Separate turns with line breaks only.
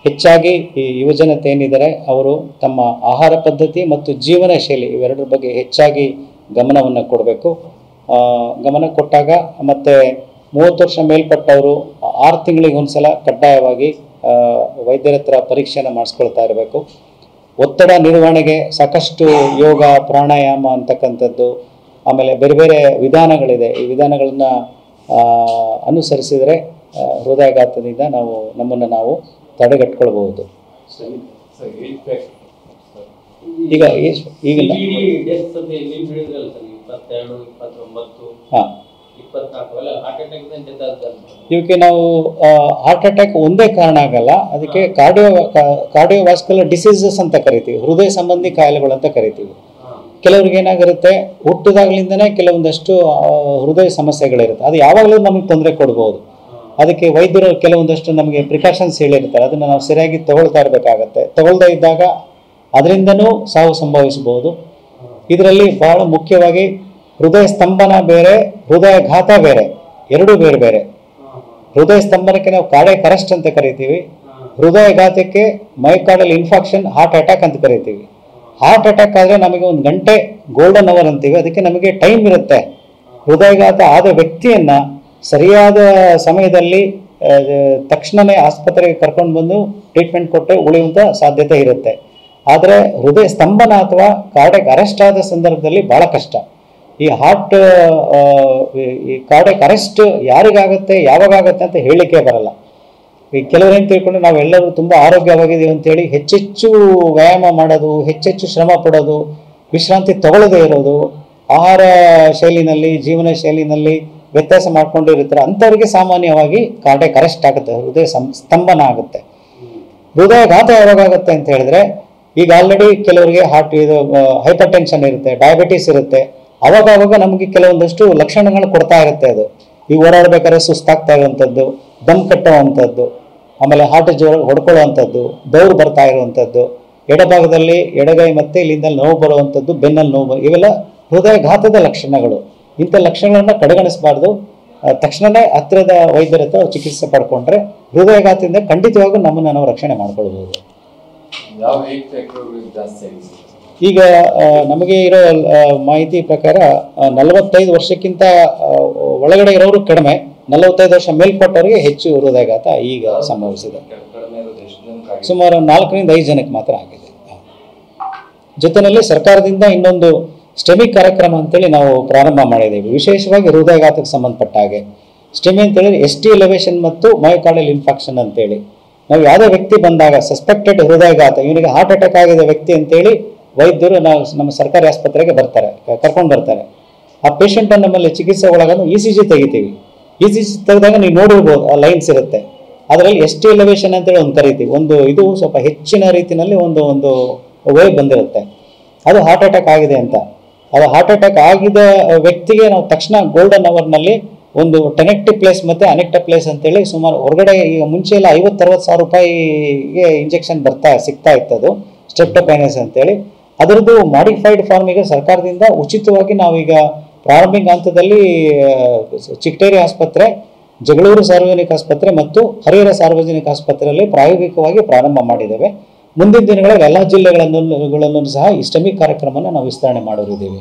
ಹೆಚ್ಚಾಗಿ ಈ ಯುವಜನತೆ ಏನಿದ್ದಾರೆ ಅವರು ತಮ್ಮ ಆಹಾರ ಪದ್ಧತಿ ಮತ್ತು ಜೀವನ ಶೈಲಿ ಇವೆರಡರ ಬಗ್ಗೆ ಹೆಚ್ಚಾಗಿ ಗಮನವನ್ನು ಕೊಡಬೇಕು. ಗಮನ ಕೊಟ್ಟಾಗ ಮತ್ತು 30 ವರ್ಷ ಮೇಲ್ಪಟ್ಟವರು 6 ತಿಂಗಳಿಗೆ ಒಂದು ಸಲ ಕಡ್ಡಾಯವಾಗಿ ವೈದ್ಯರ ಹತ್ರ ಪರೀಕ್ಷೆಯನ್ನು ಮಾಡಿಸ್ಕೊಳ್ತಾ ಇರಬೇಕು. ಒತ್ತಡ ನಿರ್ವಹಣೆಗೆ ಸಾಕಷ್ಟು ಯೋಗ ಪ್ರಾಣಾಯಾಮ ಅಂತಕ್ಕಂಥದ್ದು, ಆಮೇಲೆ ಬೇರೆ ಬೇರೆ ವಿಧಾನಗಳಿದೆ. ಈ ವಿಧಾನಗಳನ್ನು ಅನುಸರಿಸಿದರೆ ಹೃದಯಾಘಾತದಿಂದ ನಮ್ಮನ್ನು ನಾವು ತಡೆಗಟ್ಕೊಳ್ಬಹುದು. ಈಗ ಇವಕ್ಕೆ ನಾವು ಹಾರ್ಟ್ ಅಟ್ಯಾಕ್ ಒಂದೇ ಕಾರಣ ಆಗಲ್ಲ, ಅದಕ್ಕೆ ಕಾರ್ಡಿಯೋವಾಸ್ಕ್ಯುಲರ್ ಡಿಸೀಸಸ್ ಅಂತ ಕರಿತೀವಿ, ಹೃದಯ ಸಂಬಂಧಿ ಕಾಯಿಲೆಗಳು ಅಂತ ಕರಿತೀವಿ. ಕೆಲವ್ರಿಗೆ ಏನಾಗಿರುತ್ತೆ, ಹುಟ್ಟಿದಾಗಲಿಂದನೇ ಕೆಲವೊಂದಷ್ಟು ಹೃದಯ ಸಮಸ್ಯೆಗಳಿರುತ್ತೆ, ಅದು ಯಾವಾಗಲೂ ನಮಗೆ ತೊಂದರೆ ಕೊಡ್ಬೋದು. ಅದಕ್ಕೆ ವೈದ್ಯರು ಕೆಲವೊಂದಷ್ಟು ನಮಗೆ ಪ್ರಿಕಾಷನ್ಸ್ ಹೇಳಿರ್ತಾರೆ, ಅದನ್ನು ನಾವು ಸರಿಯಾಗಿ ತಗೊಳ್ತಾ ಇರಬೇಕಾಗತ್ತೆ. ತಗೊಳ್ದೇ ಇದ್ದಾಗ ಅದರಿಂದನೂ ಸಾವು ಸಂಭವಿಸಬಹುದು. ಇದರಲ್ಲಿ ಬಹಳ ಮುಖ್ಯವಾಗಿ ಹೃದಯ ಸ್ತಂಭನ ಬೇರೆ, ಹೃದಯಾಘಾತ ಬೇರೆ, ಎರಡೂ ಬೇರೆ ಬೇರೆ. ಹೃದಯ ಸ್ತಂಭನಕ್ಕೆ ನಾವು ಕಾರ್ಡಿಯಾಕ್ ಅರೆಸ್ಟ್ ಅಂತ ಕರಿತೀವಿ, ಹೃದಯಾಘಾತಕ್ಕೆ ಮಯೋಕಾರ್ಡಿಯಲ್ ಇನ್ಫಾರ್ಕ್ಷನ್ ಹಾರ್ಟ್ ಅಟ್ಯಾಕ್ ಅಂತ ಕರಿತೀವಿ. ಹಾರ್ಟ್ ಅಟ್ಯಾಕ್ ಆದರೆ ನಮಗೆ 1 ಗಂಟೆ ಗೋಲ್ಡನ್ ಅವರ್ ಅಂತೀವಿ, ಅದಕ್ಕೆ ನಮಗೆ ಟೈಮ್ ಇರುತ್ತೆ. ಹೃದಯಾಘಾತ ಆದ ವ್ಯಕ್ತಿಯನ್ನು ಸರಿಯಾದ ಸಮಯದಲ್ಲಿ ತಕ್ಷಣವೇ ಆಸ್ಪತ್ರೆಗೆ ಕರ್ಕೊಂಡು ಬಂದು ಟ್ರೀಟ್ಮೆಂಟ್ ಕೊಟ್ಟರೆ ಉಳಿಯುವಂಥ ಸಾಧ್ಯತೆ ಇರುತ್ತೆ. ಆದರೆ ಹೃದಯ ಸ್ತಂಭನ ಅಥವಾ ಕಾರ್ಡಿಯಾಕ್ ಅರೆಸ್ಟ್ ಆದ ಸಂದರ್ಭದಲ್ಲಿ ಭಾಳ ಕಷ್ಟ. ಈ ಕಾರ್ಡಿಯಾಕ್ ಅರೆಸ್ಟ್ ಯಾರಿಗಾಗುತ್ತೆ ಯಾವಾಗತ್ತೆ ಅಂತ ಹೇಳಲಿಕ್ಕೆ ಬರಲ್ಲ. ಈ ಕೆಲವರೇನು ತಿಳ್ಕೊಂಡು ನಾವೆಲ್ಲರೂ ತುಂಬ ಆರೋಗ್ಯವಾಗಿದ್ದೀವಿ ಅಂತೇಳಿ ಹೆಚ್ಚೆಚ್ಚು ವ್ಯಾಯಾಮ ಮಾಡೋದು, ಹೆಚ್ಚೆಚ್ಚು ಶ್ರಮ ಪಡೋದು, ವಿಶ್ರಾಂತಿ ತಗೊಳ್ಳದೇ ಇರೋದು, ಆಹಾರ ಶೈಲಿನಲ್ಲಿ ಜೀವನ ಶೈಲಿನಲ್ಲಿ ವ್ಯತ್ಯಾಸ ಮಾಡ್ಕೊಂಡಿರ್ತಾರೆ. ಅಂಥವ್ರಿಗೆ ಸಾಮಾನ್ಯವಾಗಿ ಕಾರ್ಡಿಯಾಕ್ ಅರೆಸ್ಟ್ ಆಗುತ್ತೆ, ಹೃದಯ ಸ್ತಂಭನ ಆಗುತ್ತೆ. ಹೃದಯಾಘಾತ ಯಾವಾಗುತ್ತೆ ಅಂತ ಹೇಳಿದ್ರೆ, ಈಗ ಆಲ್ರೆಡಿ ಕೆಲವರಿಗೆ ಹೈಪರ್ ಟೆನ್ಷನ್ ಇರುತ್ತೆ, ಡಯಾಬಿಟಿಸ್ ಇರುತ್ತೆ, ಅವಾಗ ನಮಗೆ ಕೆಲವೊಂದಷ್ಟು ಲಕ್ಷಣಗಳು ಕೊಡ್ತಾ ಇರುತ್ತೆ. ಅದು ಈಗ ಓಡಾಡ್ಬೇಕಾದ್ರೆ ಸುಸ್ತಾಗ್ತಾ ಇರುವಂಥದ್ದು, ದಮ್ ಕಟ್ಟುವಂಥದ್ದು, ಆಮೇಲೆ ಹಾರ್ಟ್ ಜೋರ ಹೊಡ್ಕೊಳ್ಳುವಂಥದ್ದು, ದೌರು ಬರ್ತಾ ಇರುವಂಥದ್ದು, ಎಡಭಾಗದಲ್ಲಿ ಎಡಗೈ ಮತ್ತು ಇಲ್ಲಿಂದ ನೋವು ಬರುವಂಥದ್ದು, ಬೆನ್ನಲ್ಲಿ ನೋವು, ಇವೆಲ್ಲ ಹೃದಯಾಘಾತದ ಲಕ್ಷಣಗಳು. ಇಂಥ ಲಕ್ಷಣಗಳನ್ನು ಕಡೆಗಣಿಸಬಾರ್ದು. ತಕ್ಷಣವೇ ಹತ್ತಿರದ ವೈದ್ಯರ ಹತ್ರ ಚಿಕಿತ್ಸೆ ಪಡ್ಕೊಂಡ್ರೆ ಹೃದಯಾಘಾತದಿಂದ ಖಂಡಿತವಾಗೂ ನಮ್ಮನ್ನು ನಾವು ರಕ್ಷಣೆ ಮಾಡ್ಕೊಳ್ಬೋದು. ಈಗ ನಮಗೆ ಇರೋ ಮಾಹಿತಿ ಪ್ರಕಾರ 45 ವರ್ಷಕ್ಕಿಂತ ಒಳಗಡೆ ಇರೋರು ಕಡಿಮೆ, 45 ವರ್ಷ ಮೇಲ್ಪಟ್ಟವರಿಗೆ ಹೆಚ್ಚು ಹೃದಯಾಘಾತ ಈಗ ಸಂಭವಿಸಿದೆ. ಸುಮಾರು 4 ರಿಂದ 5 ಜನಕ್ಕೆ ಮಾತ್ರ ಆಗಿದೆ. ಜೊತೆಯಲ್ಲಿ ಸರ್ಕಾರದಿಂದ ಇನ್ನೊಂದು ಸ್ಟೆಮಿ ಕಾರ್ಯಕ್ರಮ ಅಂತೇಳಿ ನಾವು ಪ್ರಾರಂಭ ಮಾಡಿದ್ದೀವಿ, ವಿಶೇಷವಾಗಿ ಹೃದಯಾಘಾತಕ್ಕೆ ಸಂಬಂಧಪಟ್ಟ ಹಾಗೆ. ಸ್ಟೆಮಿ ಅಂತೇಳಿ ST ಎಲಿವೇಷನ್ ಮತ್ತು ಮಯೋಕಾರ್ಡಿಯಲ್ ಇನ್ಫಾರ್ಕ್ಷನ್ ಅಂತೇಳಿ, ನಾವು ಯಾವುದೇ ವ್ಯಕ್ತಿ ಬಂದಾಗ ಸಸ್ಪೆಕ್ಟೆಡ್ ಹೃದಯಾಘಾತ, ಇವನಿಗೆ ಹಾರ್ಟ್ ಅಟ್ಯಾಕ್ ಆಗಿದೆ ವ್ಯಕ್ತಿ ಅಂತೇಳಿ ವೈದ್ಯರು ನಮ್ಮ ಸರ್ಕಾರಿ ಆಸ್ಪತ್ರೆಗೆ ಕರ್ಕೊಂಡು ಬರ್ತಾರೆ. ಆ ಪೇಷಂಟನ್ನು ನಮ್ಮಲ್ಲಿ ಚಿಕಿತ್ಸೆ ಒಳಗಂದು ECG ತೆಗಿತೀವಿ. ECG ತೆಗೆದಾಗ ನೀವು ನೋಡಿರ್ಬೋದು, ಆ ಲೈನ್ಸ್ ಇರುತ್ತೆ. ಅದರಲ್ಲಿ ST ಎಲಿವೇಷನ್ ಅಂತೇಳಿ ಒಂದು ಕರಿತೀವಿ. ಇದು ಸ್ವಲ್ಪ ಹೆಚ್ಚಿನ ರೀತಿಯಲ್ಲಿ ಒಂದು ವೇವ್ ಬಂದಿರುತ್ತೆ, ಅದು ಹಾರ್ಟ್ ಅಟ್ಯಾಕ್ ಆಗಿದೆ ಅಂತ. ಅದು ಹಾರ್ಟ್ ಅಟ್ಯಾಕ್ ಆಗಿದ ವ್ಯಕ್ತಿಗೆ ನಾವು ತಕ್ಷಣ ಗೋಲ್ಡನ್ ಅವರ್ನಲ್ಲಿ ಒಂದು ಟೆನೆಕ್ಟಿವ್ ಪ್ಲೇಸ್ ಮತ್ತು ಅನೆಕ್ಟಿವ್ ಪ್ಲೇಸ್ ಅಂತೇಳಿ ಸುಮಾರು ಹೊರಗಡೆ, ಈಗ ಮುಂಚೆ ಎಲ್ಲ 50-60 ಸಾವಿರ ರೂಪಾಯಿಗೆ ಇಂಜೆಕ್ಷನ್ ಸಿಗ್ತಾ ಇತ್ತದು, ಸ್ಟೆಪ್ಟೋಕೈನೆಸ್ ಅಂತೇಳಿ. ಅದರದ್ದು ಮಾಡಿಫೈಡ್ ಫಾರ್ಮ್ ಈಗ ಸರ್ಕಾರದಿಂದ ಉಚಿತವಾಗಿ ನಾವೀಗ ಪ್ರಾರಂಭಿಕ ಹಂತದಲ್ಲಿ ಚಿಕ್ಕಟೇರಿ ಆಸ್ಪತ್ರೆ, ಜಗಳೂರು ಸಾರ್ವಜನಿಕ ಆಸ್ಪತ್ರೆ ಮತ್ತು ಹರಿಹರ ಸಾರ್ವಜನಿಕ ಆಸ್ಪತ್ರೆಯಲ್ಲಿ ಪ್ರಾಯೋಗಿಕವಾಗಿ ಪ್ರಾರಂಭ ಮಾಡಿದ್ದೇವೆ. ಮುಂದಿನ ದಿನಗಳಲ್ಲಿ ಎಲ್ಲ ಜಿಲ್ಲೆಗಳನ್ನು ಸಹ ಈ ಸ್ಟೆಮಿ ಕಾರ್ಯಕ್ರಮವನ್ನು ನಾವು ವಿಸ್ತರಣೆ ಮಾಡೋರಿದ್ದೀವಿ.